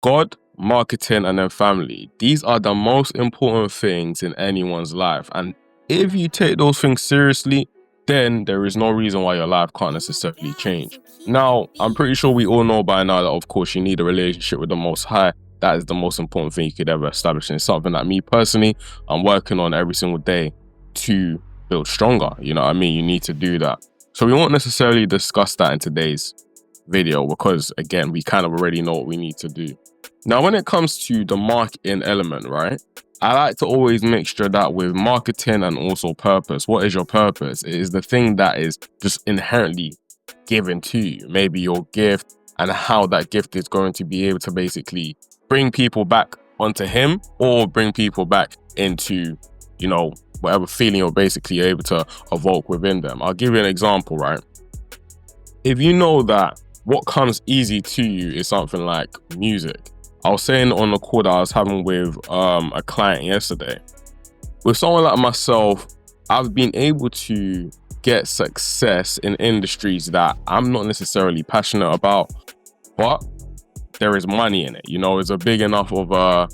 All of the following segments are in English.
God, marketing, and then family. These are the most important things in anyone's life. And if you take those things seriously, then there is no reason why your life can't necessarily change. Now, I'm pretty sure we all know by now that, of course, you need a relationship with the Most High. That is the most important thing you could ever establish. And it's something that me personally, I'm working on every single day to build stronger. You know what I mean? You need to do that. So we won't necessarily discuss that in today's video because, again, we kind of already know what we need to do. Now, when it comes to the marketing element, right, I like to always mixture that with marketing and also purpose. What is your purpose? It is the thing that is just inherently given to you. Maybe your gift and how that gift is going to be able to basically bring people back onto him or bring people back into, you know, whatever feeling you're basically able to evoke within them. I'll give you an example, right? If you know that what comes easy to you is something like music. I was saying on the call that I was having with a client yesterday. With someone like myself, I've been able to get success in industries that I'm not necessarily passionate about, but there is money in it. You know, it's a big enough of a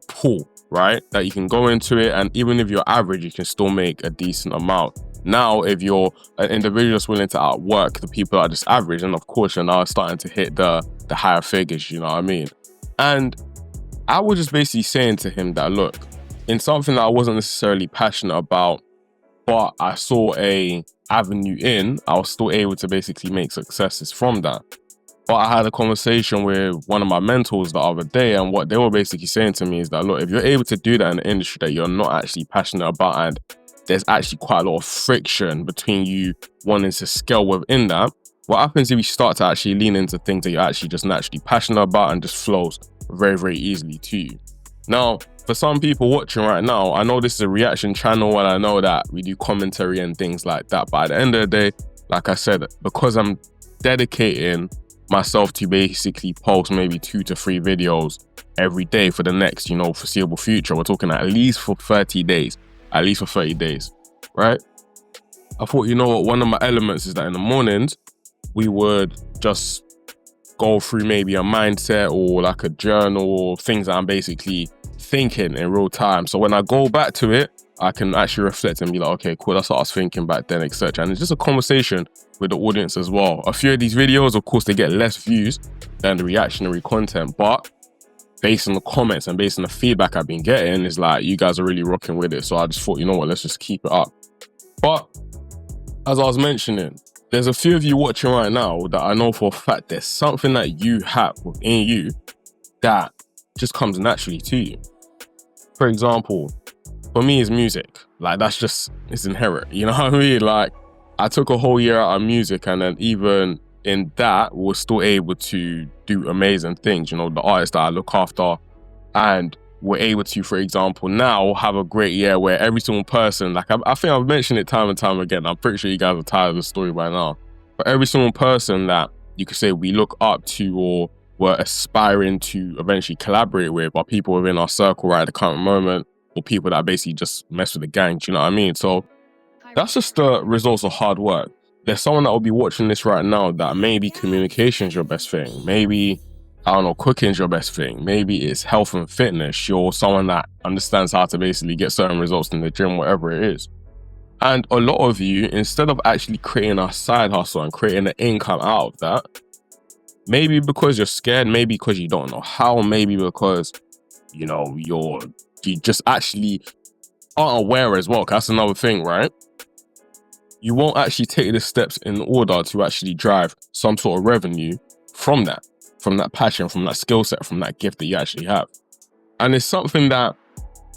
pool, right? That you can go into it, and even if you're average, you can still make a decent amount. Now, if you're an individual that's willing to outwork the people that are just average, and of course you're now starting to hit the higher figures, you know what I mean? And I was just basically saying to him that, look, in something that I wasn't necessarily passionate about, but I saw a avenue in, I was still able to basically make successes from that. But I had a conversation with one of my mentors the other day, and what they were basically saying to me is that, look, if you're able to do that in an industry that you're not actually passionate about, and there's actually quite a lot of friction between you wanting to scale within that, what happens if you start to actually lean into things that you're actually just naturally passionate about and just flows very, very easily to you? Now, for some people watching right now, I know this is a reaction channel and I know that we do commentary and things like that. But at the end of the day, like I said, because I'm dedicating myself to basically post maybe 2 to 3 videos every day for the next, you know, foreseeable future, we're talking at least for 30 days, right? I thought, you know what, one of my elements is that in the mornings, we would just go through maybe a mindset or like a journal or things that I'm basically thinking in real time. So when I go back to it, I can actually reflect and be like, okay, cool, that's what I was thinking back then, etc. And it's just a conversation with the audience as well. A few of these videos, of course, they get less views than the reactionary content, but based on the comments and based on the feedback I've been getting, is like, you guys are really rocking with it. So I just thought, you know what, let's just keep it up. But as I was mentioning, there's a few of you watching right now that I know for a fact there's something that you have within you that just comes naturally to you. For example, for me, it's music. Like, that's just, it's inherent. You know what I mean? Like, I took a whole year out of music, and then even in that, we're still able to do amazing things. You know, the artists that I look after, and we're able to, for example, now have a great year where every single person, like I think I've mentioned it time and time again, I'm pretty sure you guys are tired of the story by now, but every single person that you could say we look up to or we're aspiring to eventually collaborate with are people within our circle right at the current moment, or people that basically just mess with the gang, do you know what I mean? So that's just the results of hard work. There's someone that will be watching this right now that maybe communication is your best thing. Maybe, I don't know, cooking is your best thing. Maybe it's health and fitness. You're someone that understands how to basically get certain results in the gym, whatever it is. And a lot of you, instead of actually creating a side hustle and creating an income out of that, maybe because you're scared, maybe because you don't know how, maybe because, you know, you just actually aren't aware as well. 'Cause that's another thing, right? You won't actually take the steps in order to actually drive some sort of revenue from that passion, from that skill set, from that gift that you actually have. And it's something that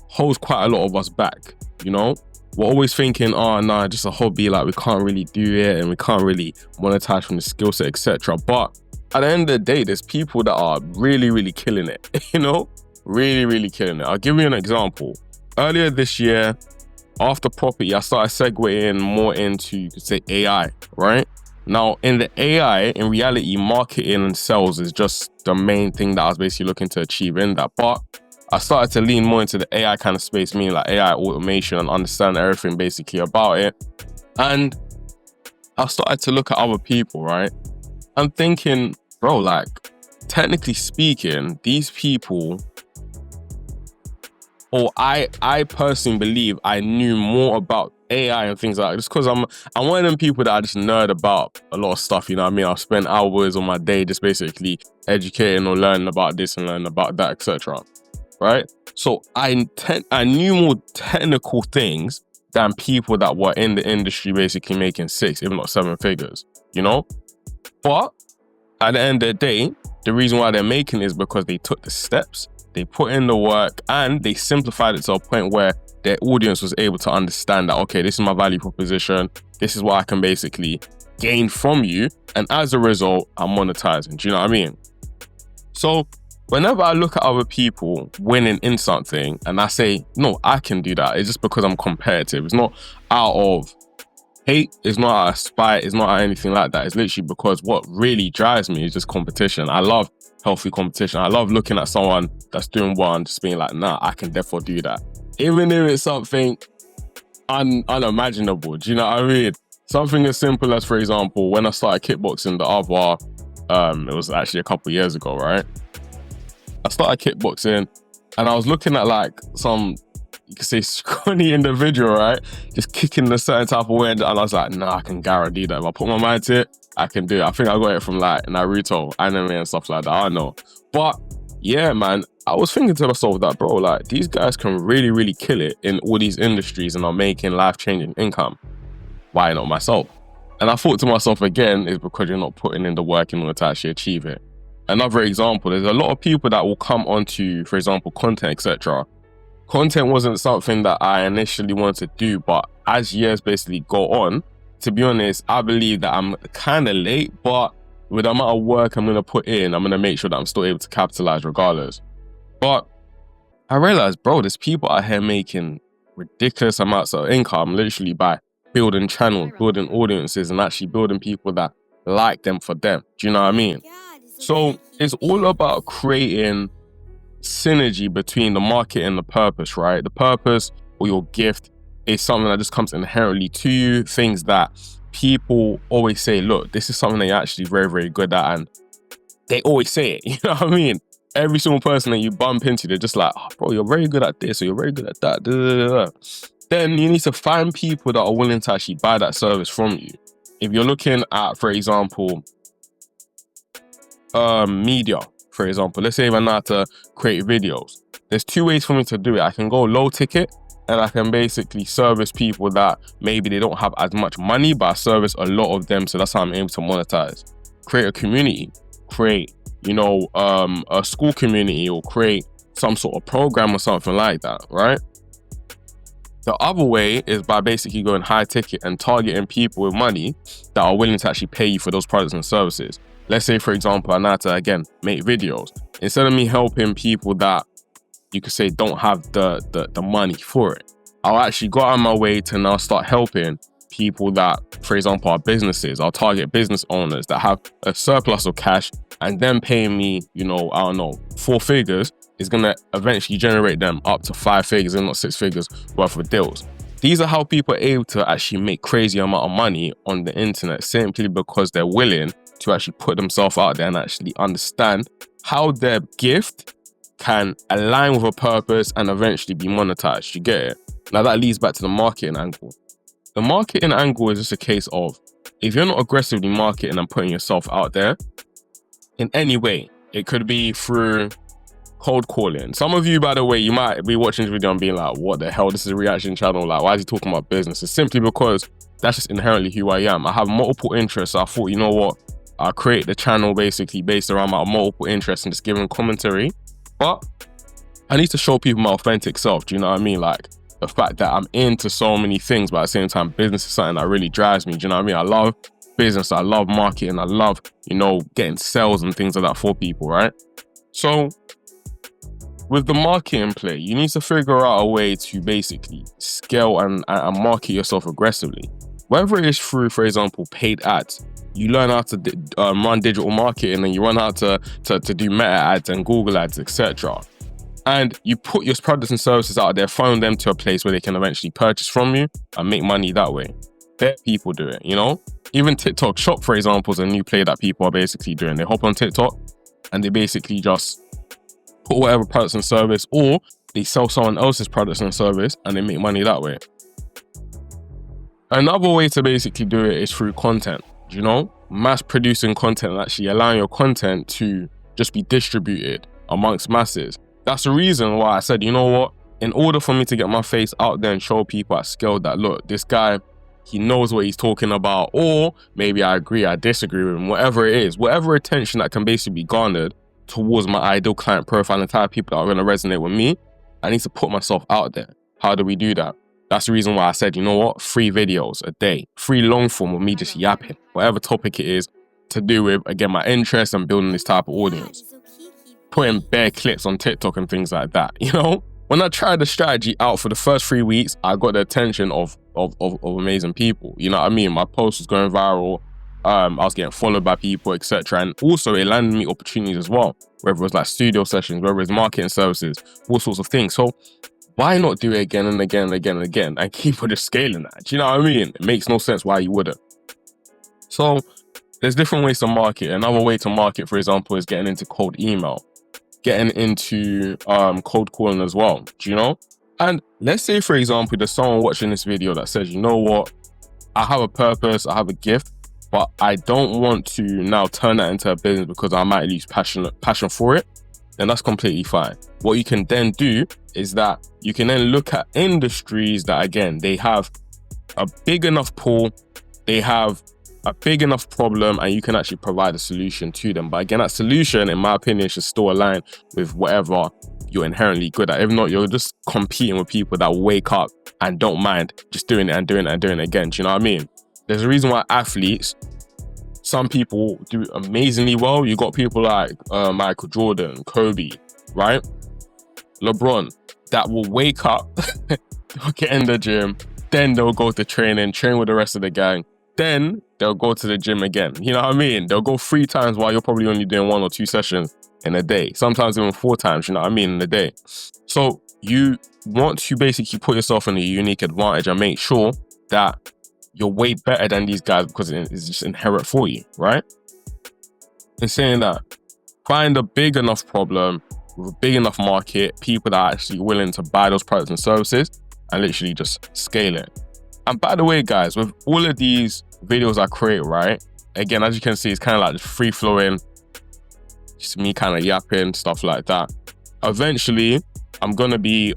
holds quite a lot of us back, you know? We're always thinking, oh, nah, just a hobby, like we can't really do it and we can't really monetize from the skill set, etc. But at the end of the day, there's people that are really, really killing it, you know? Really, really killing it. I'll give you an example. Earlier this year, after property, I started segueing more into, you could say, AI, right? Now, in the AI, in reality, marketing and sales is just the main thing that I was basically looking to achieve in that. But I started to lean more into the AI kind of space, meaning like AI automation, and understand everything basically about it. And I started to look at other people, right? I'm thinking, bro, like, technically speaking, these people, or I personally believe I knew more about AI and things like that, just because I'm one of them people that I just nerd about a lot of stuff, you know what I mean? I've spent hours on my day just basically educating or learning about this and learning about that, etc. Right? So I knew more technical things than people that were in the industry basically making 6, if not 7 figures, you know? But at the end of the day, the reason why they're making it is because they took the steps, they put in the work, and they simplified it to a point where their audience was able to understand that, okay, this is my value proposition, this is what I can basically gain from you, and as a result, I'm monetizing. Do you know what I mean? So whenever I look at other people winning in something and I say, no, I can do that, it's just because I'm competitive. It's not out of hate, it's not out of spite, it's not out of anything like that. It's literally because what really drives me is just competition. I love healthy competition. I love looking at someone that's doing well and just being like, nah, I can therefore do that. Even if it's something unimaginable, do you know what I mean? Something as simple as, for example, when I started kickboxing the other, it was actually a couple years ago, right? I started kickboxing and I was looking at like some, you could say, scrawny individual, right? Just kicking a certain type of way. And I was like, nah, I can guarantee that. If I put my mind to it, I can do it. I think I got it from like Naruto, anime and stuff like that. I don't know. But yeah, man, I was thinking to myself that, bro, like these guys can really, really kill it in all these industries and are making life-changing income. Why not myself? And I thought to myself again, is because you're not putting in the work in order to actually achieve it. Another example, there's a lot of people that will come onto, for example, content, etc. Content wasn't something that I initially wanted to do, but as years basically go on, to be honest, I believe that I'm kind of late, but with the amount of work I'm going to put in, I'm going to make sure that I'm still able to capitalize regardless. But I realized, bro, there's people out here making ridiculous amounts of income literally by building channels, building audiences, and actually building people that like them for them. Do you know what I mean? So it's all about creating synergy between the market and the purpose, right? The purpose or your gift is something that just comes inherently to you, things that people always say, look, this is something that you're actually very, very good at, and they always say it, you know what I mean? Every single person that you bump into, they're just like, oh, bro, you're very good at this, or you're very good at that, da, da, da, da. Then you need to find people that are willing to actually buy that service from you. If you're looking at, for example, media, for example, let's say if I know how to create videos, there's 2 ways for me to do it. I can go low ticket and I can basically service people that maybe they don't have as much money, but I service a lot of them. So that's how I'm able to monetize. Create a community, create, you know, a school community, or create some sort of program or something like that, right? The other way is by basically going high ticket and targeting people with money that are willing to actually pay you for those products and services. Let's say, for example, I know how to, again, make videos. Instead of me helping people that you could say don't have the money for it, I'll actually go out of my way to now start helping people that, for example, are businesses. I'll target business owners that have a surplus of cash, and then paying me, you know, I don't know, 4 figures is going to eventually generate them up to 5 figures and not 6 figures worth of deals. These are how people are able to actually make crazy amount of money on the internet, simply because they're willing to actually put themselves out there and actually understand how their gift can align with a purpose and eventually be monetized. You get it? Now that leads back to the marketing angle. The marketing angle is just a case of, if you're not aggressively marketing and putting yourself out there in any way, it could be through cold calling. Some of you, by the way, you might be watching this video and being like, what the hell? This is a reaction channel. Like, why is he talking about business? It's simply because that's just inherently who I am. I have multiple interests. So I thought, you know what? I'll create the channel basically based around my multiple interests and just giving commentary. But I need to show people my authentic self. Do you know what I mean? Like the fact that I'm into so many things, but at the same time, business is something that really drives me. Do you know what I mean? I love business. I love marketing. I love, you know, getting sales and things like that for people, right? So with the marketing play, you need to figure out a way to basically scale and market yourself aggressively. Whether it is through, for example, paid ads. You learn how to run digital marketing, and you learn how to do meta ads and Google ads, etc. And you put your products and services out there, funnel them to a place where they can eventually purchase from you and make money that way. There people do it, you know? Even TikTok Shop, for example, is a new play that people are basically doing. They hop on TikTok, and they basically just put whatever products and service, or they sell someone else's products and service and they make money that way. Another way to basically do it is through content, you know, mass producing content and actually allowing your content to just be distributed amongst masses. That's the reason why I said, you know what, in order for me to get my face out there and show people at scale that, look, this guy, he knows what he's talking about, or maybe I agree, I disagree with him, whatever it is, whatever attention that can basically be garnered towards my ideal client profile and the type of people that are going to resonate with me, I need to put myself out there. How do we do that? That's the reason why I said, you know what, 3 videos a day, 3 long form of me just yapping, whatever topic it is to do with, again, my interest and building this type of audience. Putting bare clips on TikTok and things like that, you know? When I tried the strategy out for the first 3 weeks, I got the attention of amazing people. You know what I mean? My post was going viral. I was getting followed by people, etc. And also it landed me opportunities as well, whether it was like studio sessions, whether it's marketing services, all sorts of things. So why not do it again and again and again and again and keep on just scaling that? Do you know what I mean? It makes no sense why you wouldn't. So there's different ways to market. Another way to market, for example, is getting into cold email, getting into cold calling as well. Do you know? And let's say, for example, there's someone watching this video that says, you know what, I have a purpose, I have a gift, but I don't want to now turn that into a business because I might lose passion for it. Then that's completely fine. What you can then do is that you can then look at industries that, again, they have a big enough pool, they have a big enough problem, and you can actually provide a solution to them. But again, that solution, in my opinion, should still align with whatever you're inherently good at. If not, you're just competing with people that wake up and don't mind just doing it and doing it and doing it again. Do you know what I mean? There's a reason why athletes, some people do amazingly well. You got people like Michael Jordan, Kobe, right? LeBron, that will wake up, get in the gym, then they'll go to training, train with the rest of the gang, then they'll go to the gym again. You know what I mean? They'll go 3 times while you're probably only doing 1 or 2 sessions in a day. Sometimes even 4 times, you know what I mean, in a day. So you want to basically put yourself in a unique advantage and make sure that you're way better than these guys because it's just inherent for you, right? In saying that, find a big enough problem with a big enough market, people that are actually willing to buy those products and services, and literally just scale it. And by the way, guys, with all of these videos I create, right? Again, as you can see, it's kind of like free flowing, just me kind of yapping, stuff like that. Eventually, I'm going to be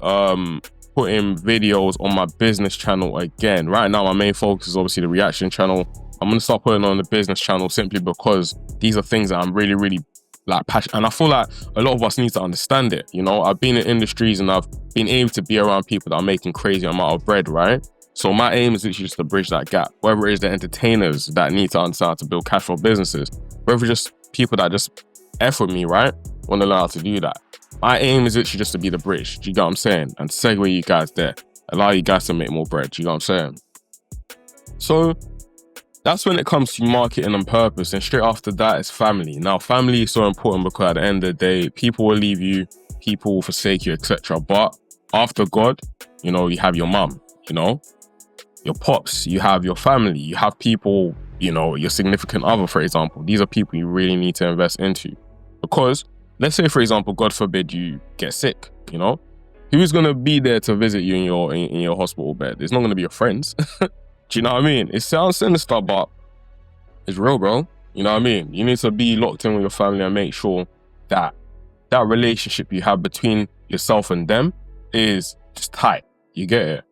putting videos on my business channel again. Right now, my main focus is obviously the reaction channel. I'm going to start putting on the business channel simply because these are things that I'm really, really like passionate. And I feel like a lot of us need to understand it. You know, I've been in industries and I've been able to be around people that are making crazy amount of bread, right? So my aim is literally just to bridge that gap. Whether it is the entertainers that need to understand how to build cash flow businesses, whether it's just people that just F with me, right? Want to learn how to do that. My aim is literally just to be the bridge. Do you get what I'm saying? And segue you guys there. Allow you guys to make more bread. Do you get what I'm saying? So that's when it comes to marketing and purpose. And straight after that is family. Now, family is so important because at the end of the day, people will leave you, people will forsake you, etc. But after God, you know, you have your mum, you know, your pops, you have your family, you have people, you know, your significant other, for example. These are people you really need to invest into. Because let's say, for example, God forbid you get sick, you know, who's going to be there to visit you in your hospital bed? It's not going to be your friends. Do you know what I mean? It sounds sinister, but it's real, bro. You know what I mean? You need to be locked in with your family and make sure that that relationship you have between yourself and them is just tight. You get it?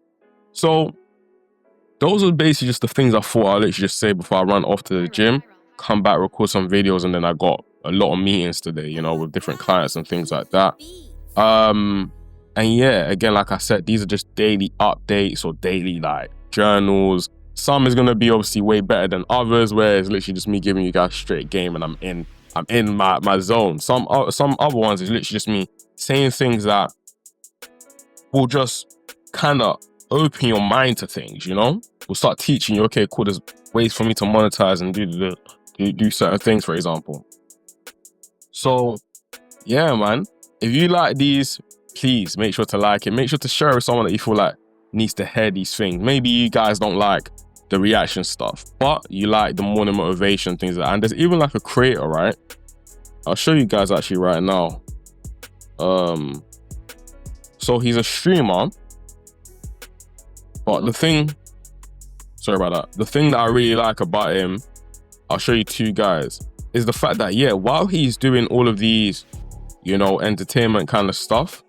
So those are basically just the things I thought I'll literally just say before I run off to the gym, come back, record some videos, and then I got a lot of meetings today, you know, with different clients and things like that. And yeah, again, like I said, these are just daily updates or daily like journals. Some is gonna be obviously way better than others, where it's literally just me giving you guys straight game and I'm in my zone. Some other ones is literally just me saying things that will just kind of open your mind to things, you know? We'll start teaching you, okay, cool, there's ways for me to monetize and do certain things, for example. So, yeah, man. If you like these, please make sure to like it. Make sure to share it with someone that you feel like needs to hear these things. Maybe you guys don't like the reaction stuff, but you like the morning motivation, things like that. And there's even like a creator, right? I'll show you guys actually right now. So he's a streamer, but the thing, sorry about that. The thing that I really like about him, I'll show you two guys, is the fact that, yeah, while he's doing all of these, you know, entertainment kind of stuff,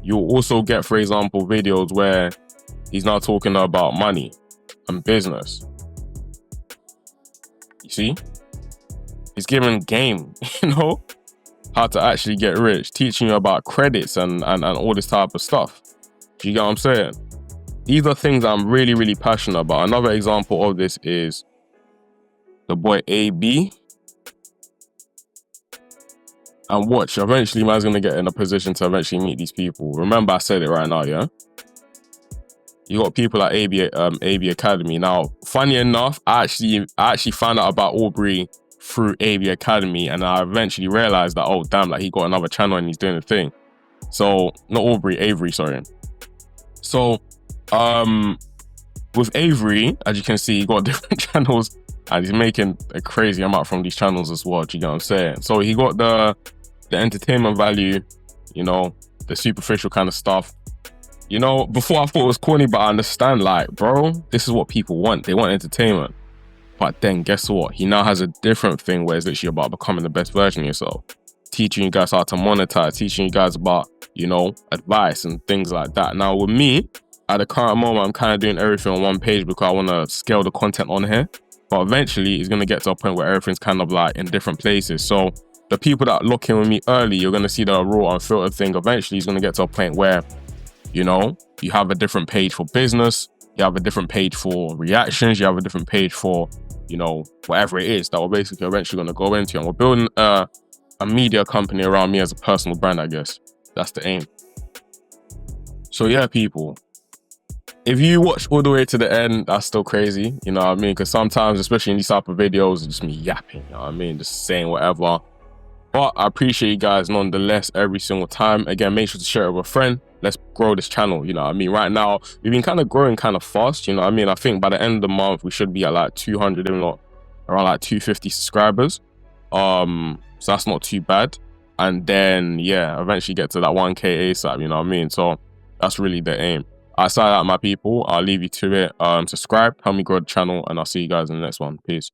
you'll also get, for example, videos where he's now talking about money and business. You see? He's giving game, you know, how to actually get rich, teaching you about credits and all this type of stuff. Do you get what I'm saying? These are things I'm really, really passionate about. Another example of this is the boy AB. And watch, eventually man's gonna get in a position to eventually meet these people. Remember, I said it right now, yeah? You got people at AB Academy. Now, funny enough, I actually found out about Aubrey through AB Academy, and I eventually realized that, oh damn, like he got another channel and he's doing the thing. So, not Aubrey, Avery, sorry. So, with Avery, as you can see, he got different channels and he's making a crazy amount from these channels as well. Do you get what I'm saying? So he got the entertainment value, you know, the superficial kind of stuff. You know, before I thought it was corny, but I understand, like, bro, this is what people want. They want entertainment. But then guess what? He now has a different thing where it's literally about becoming the best version of yourself. Teaching you guys how to monetize, teaching you guys about, you know, advice and things like that. Now with me, at the current moment, I'm kind of doing everything on one page because I want to scale the content on here. But eventually, it's going to get to a point where everything's kind of like in different places. So the people that lock in with me early, you're going to see the raw, unfiltered thing. Eventually, it's going to get to a point where, you know, you have a different page for business, you have a different page for reactions, you have a different page for, you know, whatever it is that we're basically eventually going to go into. And we're building a media company around me as a personal brand, I guess. That's the aim. So yeah, people, if you watch all the way to the end, that's still crazy, you know what I mean? Because sometimes, especially in these type of videos, it's just me yapping, you know what I mean? Just saying whatever. But I appreciate you guys nonetheless every single time. Again, make sure to share it with a friend. Let's grow this channel, you know what I mean? Right now, we've been kind of growing kind of fast, you know what I mean? I think by the end of the month, we should be at like 200, if not around like 250 subscribers. So that's not too bad. And then, yeah, eventually get to that 1K ASAP, you know what I mean? So that's really the aim. Outside that, my people, I'll leave you to it. Subscribe, help me grow the channel, and I'll see you guys in the next one. Peace.